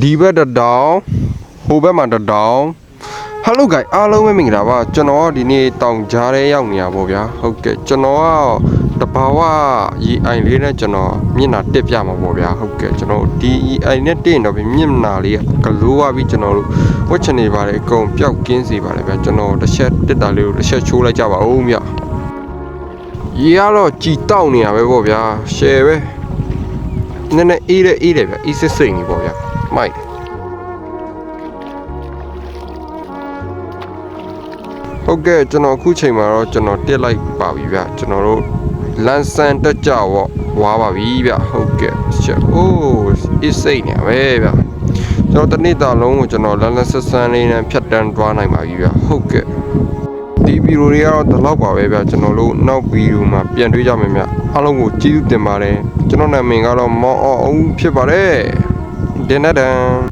ဒီဘက်တောင်ဟိုဘက်မှာတောင်ဟယ်လိုဂိုင်အားလုံးပဲမင်္ဂလာပါကျွန်တော်ဒီနေ့တောင်ကြားထဲရောက်နေရပါဗျာဟုတ်ကဲ့ကျွန်တော်ကတဘာဝရေအိုင်လေးနဲ့ကျွန်တော်မျက်နှာတက်ပြမှာပေါ့ဗျာဟုတ်ကဲ့ကျွန်တော်ဒီအိုင်နဲ့တက်ရင်တော့မျက်နှာလေးကလိုးသွားပြီးကျွန်တော်တို့ဝတ်ချင်နေပါတယ်အကုန်ပျောက်ကင်းစေပါတယ်ဗျာကျွန်တော်တစ်ချက်တက်တာလေးကိုတစ်ချက်ချိုးလိုက်ကြပါဦးမြရေကတော့ကြည်တောက်နေရပဲပေါ့ဗျာရှယ်ပဲနည်းနည်းအေးတယ်ဗျာအေးစစ်နေပေါ့ဗျာမိုက်ဟုတ်ကဲ့ကျွန်တော်အခုချိန်မှာတော့ကျွန်တော်တက်လိုက်ပါပြီဗျကျွန်တော်တို့လန်ဆန်တက်ကြဝါပါပြီဗျဟုတ်ကဲ့ချက်အိုးအစ်စိတ်နေပဲဗျကျွန်တော်တနေ့တာလုံးကိုကျွန်တော်လန်ဆန်လေးနဲ့ဖြတ်တန်းသွားနိုင်ပါပြီဗျဟုတ်ကဲ့ဒီဗီဒီယိုတွေကတော့ဒီလောက်ပါပဲဗျကျွန်တော်တို့နောက်ဗီဒီယိုမှာပြန်တွေ့ကြမယ်ဗျအားလုံးကိုကျေးဇူးတင်ပါတယ်ကျွန်တော်နာမည်ကတော့မောင်အောင်ဖြစ်ပါတယ်ဒင်နဒန်